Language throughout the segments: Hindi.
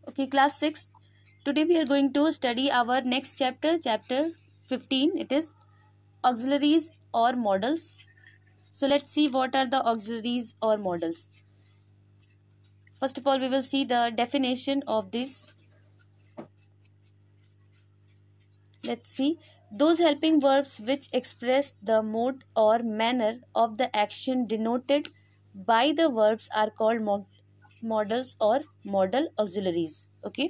Okay, class 6. Today we are going to study our next chapter, chapter 15. It is auxiliaries or modals. So let's see what are the auxiliaries or modals. First of all, we will see the definition of this. Let's see. Those helping verbs which express the mode or manner of the action denoted by the verbs are called modals or modal auxiliaries. Okay.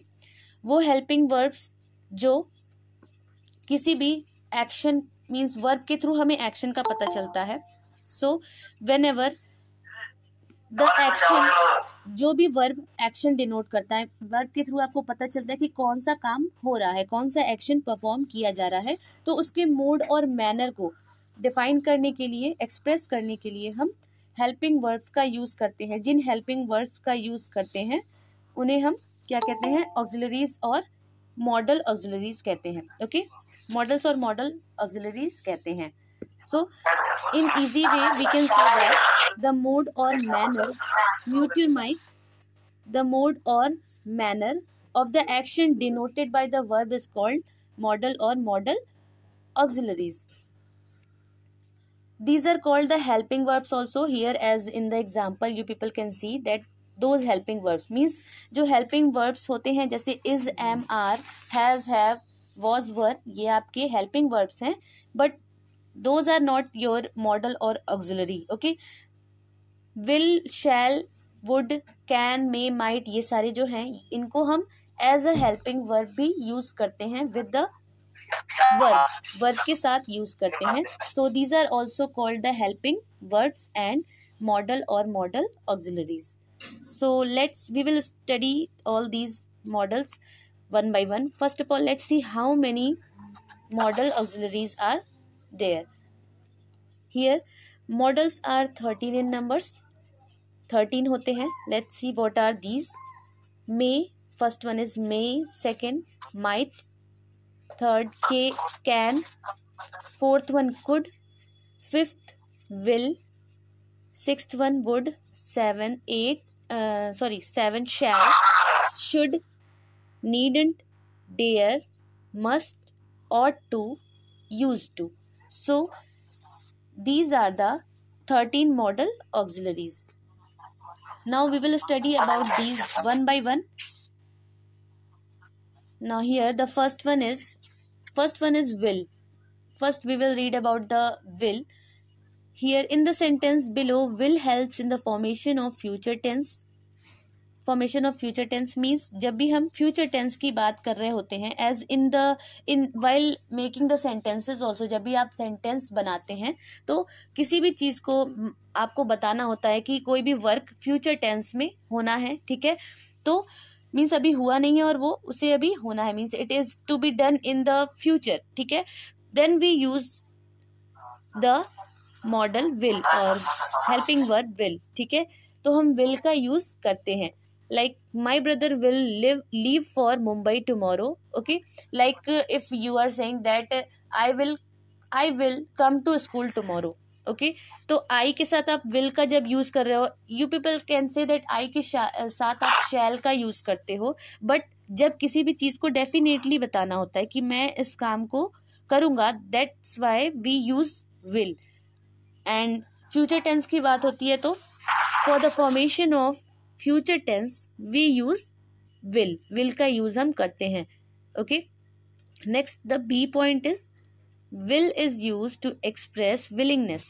वो हेल्पिंग वर्ब्स जो किसी भी एक्शन मीन्स वर्ब के थ्रू हमें एक्शन का पता चलता है. So when ever the action, जो भी वर्ब एक्शन डिनोट करता है, वर्ब के थ्रू आपको पता चलता है कि कौन सा काम हो रहा है, कौन सा एक्शन परफॉर्म किया जा रहा है, तो उसके मोड और मैनर को डिफाइन करने के लिए, एक्सप्रेस करने के लिए हम हेल्पिंग वर्ब्स का यूज करते हैं. जिन हेल्पिंग वर्ब्स का यूज करते हैं उन्हें हम क्या कहते हैं? ऑक्सिलरीज और मॉडल ऑक्सिलरीज कहते हैं. ओके, मॉडल्स और मॉडल ऑक्सिलरीज कहते हैं. So in easy way we can say that the mode और manner, mute your mic, the mode और manner of the action denoted by the verb is called modal और modal auxiliaries. These are called the helping verbs also. Here as in the example you people can see that those helping verbs means जो helping verbs होते हैं जैसे is, am, are, has, have, was, were, ये आपके helping verbs हैं, but those are not your modal or auxiliary. Okay, will, shall, would, can, may, might, ये सारे जो हैं इनको हम as a helping verb भी use करते हैं with the वर्ब के साथ यूज करते हैं. So these are also called the helping verbs and modal और modal auxiliaries. So we will study all these modals one by one. First of all let's see how many modal auxiliaries are there. Here modals are 13 in numbers. 13 होते हैं. Let's see what are these. May, first one is may, second might, third can, fourth one could, fifth will, sixth one would, seven shall, should, needn't, dare, must, ought to, used to. So these are the 13 modal auxiliaries. Now we will study about these one by one. Now here the first one is will. First we will read about the will. Here in the sentence below, will helps in the formation of future tense. Formation of future tense means जब भी हम future tense की बात कर रहे होते हैं, as in while making the sentences also, जब भी आप sentence बनाते हैं तो किसी भी चीज़ को आपको बताना होता है कि कोई भी वर्क future tense में होना है. ठीक है, तो मीन्स अभी हुआ नहीं है और वो उसे अभी होना है, means it is to be done in the future. ठीक है, then we use the modal will और हेल्पिंग वर्ब विल. ठीक है, तो हम विल का यूज करते हैं. Like my brother will leave for Mumbai tomorrow. Okay, like if you are saying that I will come to school tomorrow. Okay, तो आई के साथ आप विल का जब यूज कर रहे हो, you people can say that I के साथ आप शैल का यूज करते हो. बट जब किसी भी चीज को डेफिनेटली बताना होता है कि मैं इस काम को करूंगा, that's why we use will. And future tense की बात होती है तो for the formation of future tense we use will का यूज हम करते हैं. Okay, next the B point is will is used to express willingness.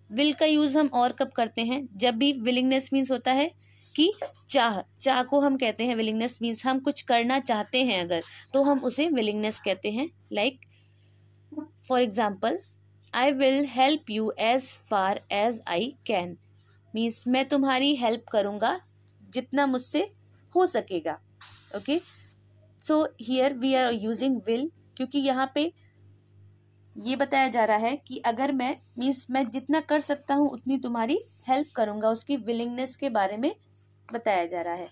will का यूज हम और कब करते हैं? जब भी willingness मीन्स होता है कि चाह को हम कहते हैं willingness मीन्स हम कुछ करना चाहते हैं अगर, तो हम उसे willingness कहते हैं. Like for example, I will help you as far as I can means मैं तुम्हारी हेल्प करूँगा जितना मुझसे हो सकेगा. Okay, so here we are using will क्योंकि यहाँ पे ये बताया जा रहा है कि अगर मैं जितना कर सकता हूँ उतनी तुम्हारी हेल्प करूँगा, उसकी विलिंगनेस के बारे में बताया जा रहा है.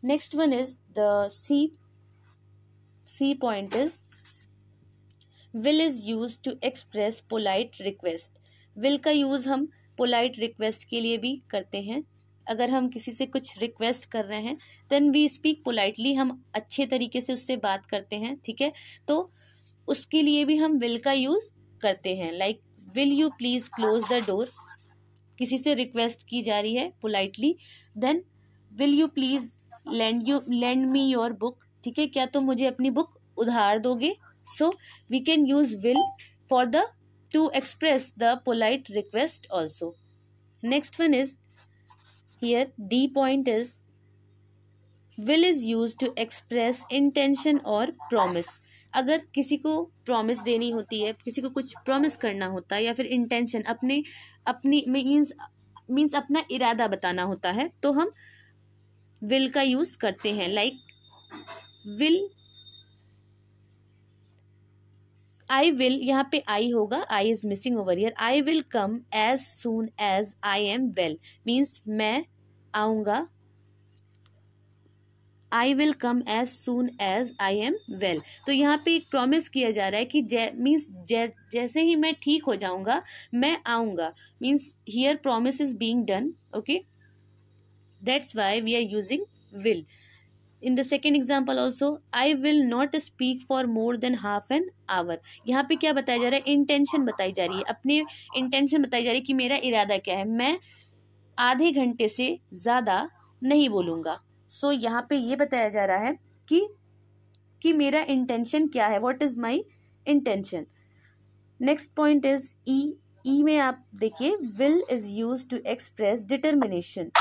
Next one is the C point is will is use to express polite request. Will का यूज हम पोलाइट रिक्वेस्ट के लिए भी करते हैं. अगर हम किसी से कुछ रिक्वेस्ट कर रहे हैं देन वी स्पीक पोलाइटली, हम अच्छे तरीके से उससे बात करते हैं, ठीक है। तो उसके लिए भी हम विल का यूज करते हैं। Like will you please close the door, किसी से रिक्वेस्ट की जा रही है politely. Then will you please lend me your book, ठीक है, क्या तुम मुझे अपनी बुक उधार दोगे। So we can use will for the to express the polite request also. Next one is here D point is will is used to express intention और promise। अगर किसी को प्रॉमिस देनी होती है, किसी को कुछ प्रॉमिस करना होता है, या फिर इंटेंशन अपनी मीन्स अपना इरादा बताना होता है, तो हम विल का यूज करते हैं। लाइक विल, आई विल, यहाँ पे आई होगा, I is missing over here. I will come as soon as I am well, means मैं आऊँगा। I will come as soon as I am well, तो यहाँ पे एक प्रॉमिस किया जा रहा है कि जैसे ही मैं ठीक हो जाऊँगा मैं आऊँगा, means here promise is being done, okay, that's why we are using will. In the second example also, I will not speak for more than half an hour. यहाँ पे क्या बताया जा रहा है, इंटेंशन बताई जा रही है, अपनी इंटेंशन बताई जा रही है कि मेरा इरादा क्या है, मैं आधे घंटे से ज़्यादा नहीं बोलूँगा। सो यहाँ पे ये बताया जा रहा है कि मेरा इंटेंशन क्या है, what is my intention. Next point is ई में आप देखिए, will is use to express determination.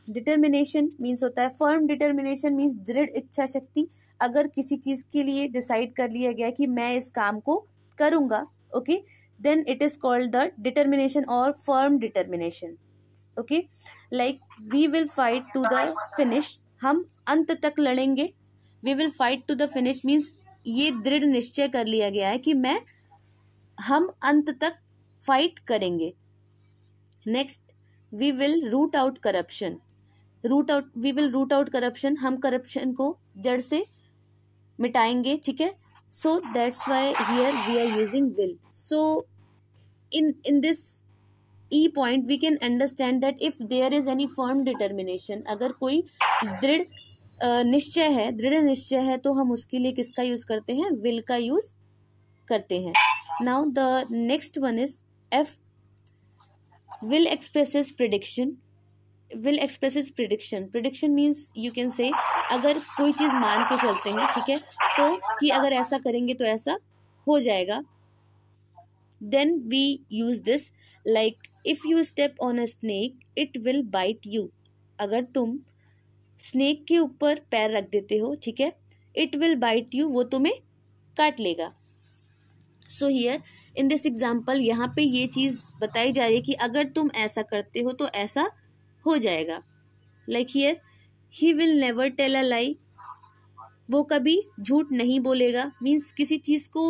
Determination means होता है फर्म डिटर्मिनेशन, मीन्स दृढ़ इच्छा शक्ति। अगर किसी चीज के लिए डिसाइड कर लिया गया कि मैं इस काम को करूंगा, okay, then it is called the determination और firm determination, okay. Like we will fight to the finish, हम अंत तक लड़ेंगे। We will fight to the finish means ये दृढ़ निश्चय कर लिया गया है कि हम अंत तक फाइट करेंगे। Next, we will root out corruption. We will root out corruption, हम करप्शन को जड़ से मिटाएंगे, ठीक है। So that's why here we are using will. So in this E point we can understand that if there is any firm determination, अगर कोई दृढ़ निश्चय है तो हम उसके लिए किसका यूज करते हैं, विल का यूज करते हैं। Now the next one is F, will expresses prediction. Will expresses prediction, prediction means you can say अगर कोई चीज मान के चलते हैं, ठीक है, तो कि अगर ऐसा करेंगे तो ऐसा हो जाएगा, then we use this. Like if you step on a snake it will bite you, अगर तुम स्नेक के ऊपर पैर रख देते हो, ठीक है, इट विल बाइट यू, वो तुम्हें काट लेगा। So here in this example यहाँ पे ये चीज बताई जा रही है कि अगर तुम ऐसा करते हो तो ऐसा हो जाएगा। Like here he will never tell a lie, वो कभी झूठ नहीं बोलेगा, मीन्स किसी चीज को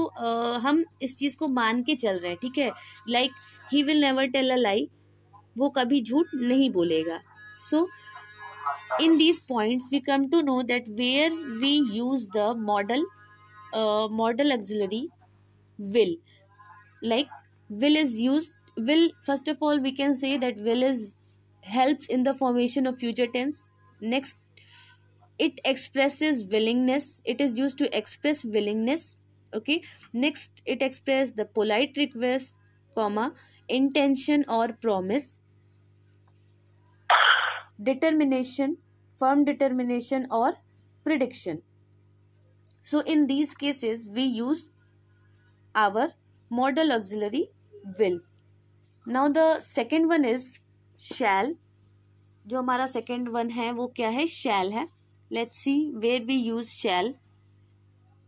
हम इस चीज को मान के चल रहे हैं, ठीक है। Like he will never tell a lie, वो कभी झूठ नहीं बोलेगा। सो in these points we come to know that where we use the modal auxiliary will. Like will is used, will, first of all we can say that will is helps in the formation of future tense. Next, it expresses willingness, it is used to express willingness, okay. Next, it expresses the polite request, comma, intention or promise, determination, firm determination or prediction. So in these cases we use our modal auxiliary will. Now the second one is shall. जो हमारा second one है वो क्या है, shall है. Let's see where we use shall.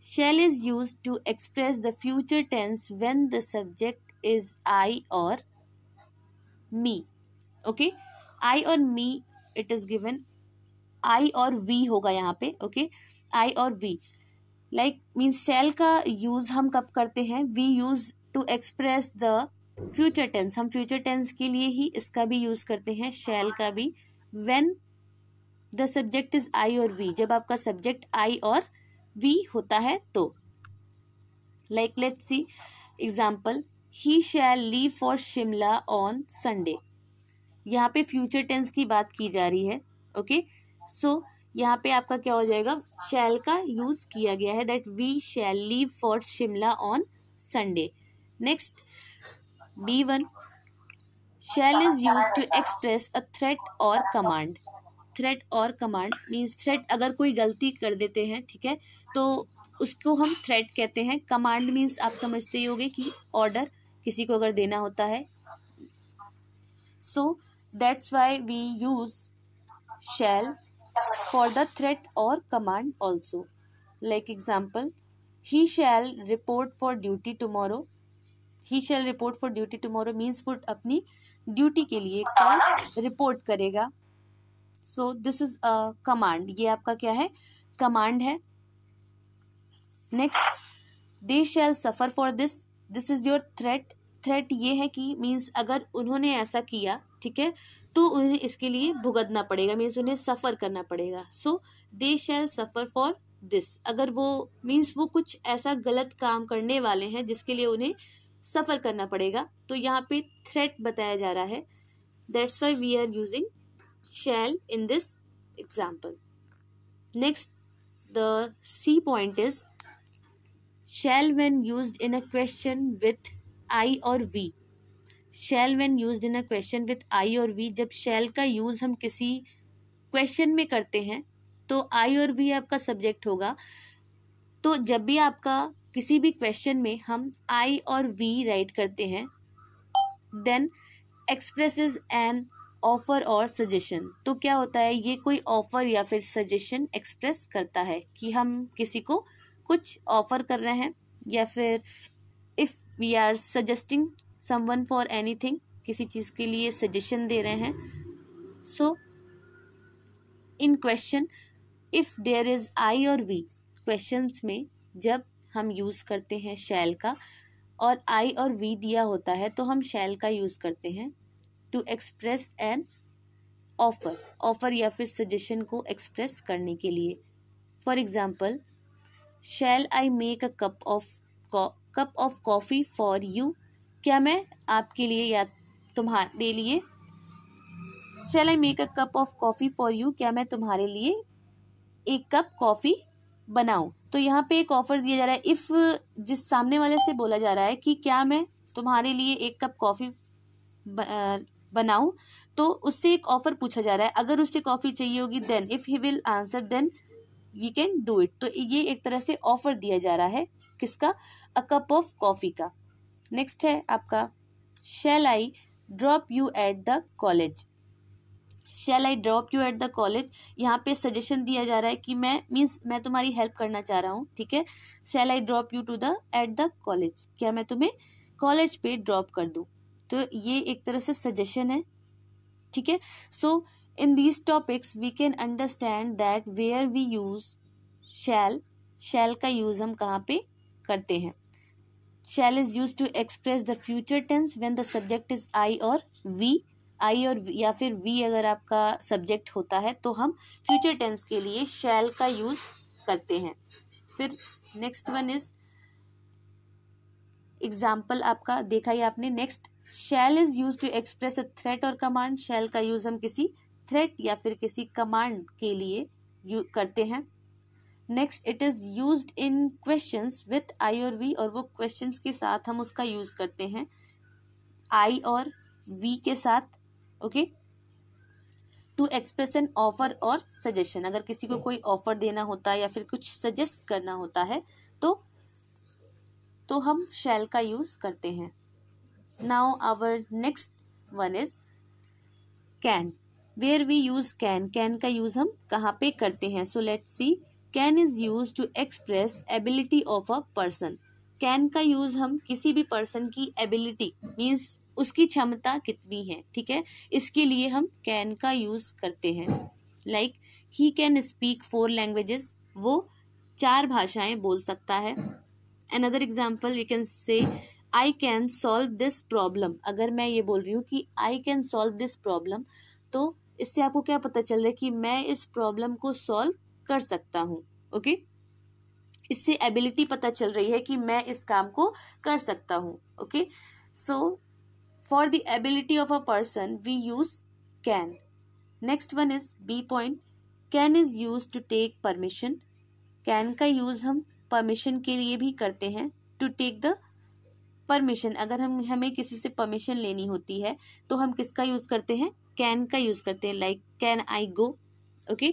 Shall is used to express the future tense when the subject is I or me, okay. I or me it is given, आई और वी होगा यहाँ पे, ओके, आई और वी। लाइक मीन्स शैल का यूज हम कब करते हैं, we use to express the future tense, हम फ्यूचर टेंस के लिए ही इसका भी यूज करते हैं, शैल का भी, when the subject is I और वी, जब आपका सब्जेक्ट आई और वी होता है तो। Like let's see example, he shall leave for Shimla on Sunday, यहाँ पे फ्यूचर टेंस की बात की जा रही है। ओके, सो यहाँ पे आपका क्या हो जाएगा, शैल का यूज किया गया है, that we shall leave for Shimla on Sunday. Next B1, shall is use to express a threat और कमांड। थ्रेट और कमांड मीन्स, थ्रेट अगर कोई गलती कर देते हैं, ठीक है, तो उसको हम थ्रेट कहते हैं। कमांड मीन्स आप समझते ही होंगे कि ऑर्डर किसी को अगर देना होता है। So that's why we use shall for the threat or command also. Like example, he shall report for duty tomorrow. He shall report for duty tomorrow means वो अपनी ड्यूटी के लिए कल रिपोर्ट करेगा। So this is a command. ये आपका क्या है, कमांड है। Next, they shall suffer for this. This is your threat. Threat ये है कि मीन्स अगर उन्होंने ऐसा किया, ठीक है, तो उन्हें इसके लिए भुगतना पड़ेगा, मीन्स उन्हें सफ़र करना पड़ेगा। सो दे शैल सफ़र फॉर दिस, अगर वो मीन्स वो कुछ ऐसा गलत काम करने वाले हैं जिसके लिए उन्हें सफ़र करना पड़ेगा, तो यहाँ पे थ्रेट बताया जा रहा है। That's why we are using shall in this example. Next, the C point is shall when used in a question with I और V। shall when used in a question with I और V, जब shall का यूज हम किसी क्वेश्चन में करते हैं तो I और V आपका सब्जेक्ट होगा। तो जब भी आपका किसी भी क्वेश्चन में हम I और V राइट करते हैं, देन एक्सप्रेसेस एन ऑफर और सजेशन, तो क्या होता है, ये कोई ऑफर या फिर सजेशन एक्सप्रेस करता है कि हम किसी को कुछ ऑफर कर रहे हैं, या फिर if we are suggesting someone for anything, किसी चीज़ के लिए सजेशन दे रहे हैं। So in question if there is I और वी, क्वेश्चंस में जब हम यूज़ करते हैं शैल का और आई और वी दिया होता है, तो हम शैल का यूज़ करते हैं to express an offer, offer या फिर सजेशन को एक्सप्रेस करने के लिए। For example, shall I make a cup of coffee for you, क्या मैं आपके लिए या तुम्हारे लिए, shall I make a cup of coffee for you, क्या मैं तुम्हारे लिए एक कप कॉफ़ी बनाऊं। तो यहाँ पे एक ऑफर दिया जा रहा है। इफ़ जिस सामने वाले से बोला जा रहा है कि क्या मैं तुम्हारे लिए एक कप कॉफ़ी बनाऊं, तो उससे एक ऑफर पूछा जा रहा है। अगर उससे कॉफ़ी चाहिए होगी, then if he will answer then we can do it. तो ये एक तरह से ऑफर दिया जा रहा है, किसका, अ कप ऑफ कॉफ़ी का। नेक्स्ट है आपका, shall I drop you at the college. Shall I drop you at the college, यहाँ पे सजेशन दिया जा रहा है कि मैं मीन्स मैं तुम्हारी हेल्प करना चाह रहा हूँ, ठीक है। Shall I drop you to the at the college, क्या मैं तुम्हें कॉलेज पे ड्रॉप कर दूँ। तो ये एक तरह से सजेशन है, ठीक है। So in these topics we can understand that where we use shall, shall का यूज हम कहाँ पे करते हैं। Shall is use to express the future tense when the subject is I और वी। आई और या फिर वी अगर आपका सब्जेक्ट होता है तो हम फ्यूचर टेंस के लिए शैल का यूज करते हैं। फिर नेक्स्ट वन इज एग्जाम्पल आपका देखा ही आपने। Next, shall is use to express a threat और कमांड, शैल का यूज हम किसी थ्रेट या फिर किसी कमांड के लिए करते हैं। Next, it is used in questions with I और वी, और वो क्वेश्चंस के साथ हम उसका यूज करते हैं आई और वी के साथ। Okay, to express an offer और सजेशन, अगर किसी को कोई ऑफर देना होता है या फिर कुछ सजेस्ट करना होता है तो हम शैल का यूज करते हैं। Now our next one is can, where we use can. Can का यूज हम कहाँ पे करते हैं। So let's see, can is use to express ability of a person. Can का यूज हम किसी भी पर्सन की एबिलिटी मीन्स उसकी क्षमता कितनी है, ठीक है, इसके लिए हम कैन का यूज करते हैं। Like he can speak 4 languages, वो 4 भाषाएं बोल सकता है। Another example we can say I can solve this problem. अगर मैं ये बोल रही हूँ कि I can solve this problem, तो इससे आपको क्या पता चल रहा है कि मैं इस प्रॉब्लम को सॉल्व कर सकता हूँ। ओके, इससे एबिलिटी पता चल रही है कि मैं इस काम को कर सकता हूँ। Okay, so for the ability of a person we use can. Next one is B point. Can is used to take permission. Can का यूज हम परमिशन के लिए भी करते हैं. To take the परमिशन, अगर हमें किसी से परमिशन लेनी होती है तो हम किसका यूज करते हैं, कैन का यूज करते हैं. Like can I go. Okay,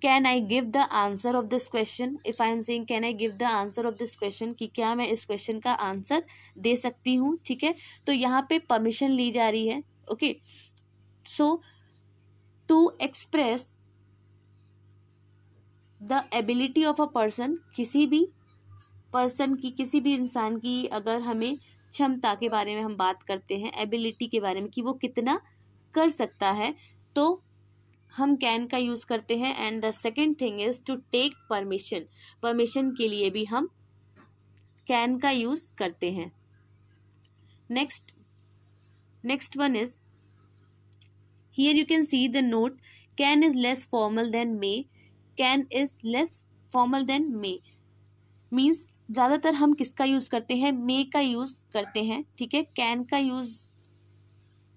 can I give the answer of this question. If I am saying can I give the answer of this question, कि क्या मैं इस क्वेश्चन का आंसर दे सकती हूँ. ठीक है, तो यहाँ पे परमिशन ली जा रही है. Okay, so to express the ability of a person, किसी भी पर्सन की, किसी भी इंसान की अगर हमें क्षमता के बारे में हम बात करते हैं, एबिलिटी के बारे में कि वो कितना कर सकता है, तो हम कैन का यूज करते हैं. And the second thing is to take permission. Permission के लिए भी हम कैन का यूज करते हैं. Next one is, here you can see the note. Can is less formal than may. Can is less formal than may means ज्यादातर हम किसका यूज करते हैं, मे का यूज करते हैं. ठीक है, कैन का यूज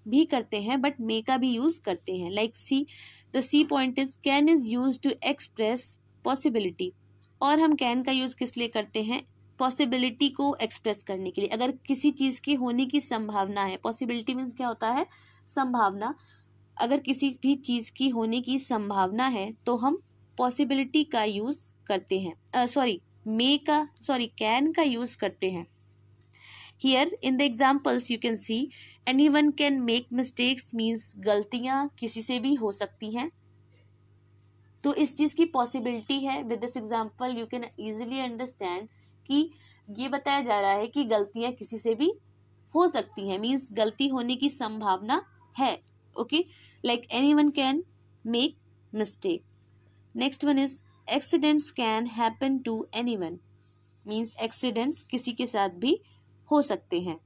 भी करते हैं बट मे का भी यूज करते हैं. Like see, the C point is can is use to express possibility. और हम कैन का यूज किस लिए करते हैं, पॉसिबिलिटी को एक्सप्रेस करने के लिए. अगर किसी चीज के होने की संभावना है, पॉसिबिलिटी मीन्स क्या होता है, संभावना. अगर किसी भी चीज की होने की संभावना है तो हम पॉसिबिलिटी का यूज करते हैं, कैन का यूज करते हैं. Here in the examples you can see anyone can make mistakes means गलतियां किसी से भी हो सकती हैं. तो इस चीज की पॉसिबिलिटी है. With this example you can easily understand कि ये बताया जा रहा है कि गलतियां किसी से भी हो सकती हैं, मीन्स गलती होने की संभावना है. Okay, like anyone can make mistake. Next one is accidents can happen to anyone. Means accidents किसी के साथ भी हो सकते हैं.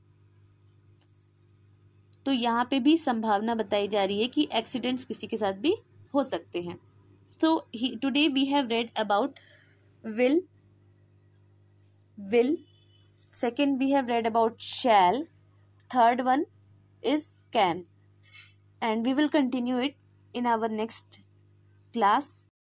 तो यहाँ पे भी संभावना बताई जा रही है कि एक्सीडेंट्स किसी के साथ भी हो सकते हैं. तो today we have read about will. Second we have read about shall. Third one is can. And we will continue it in our next class.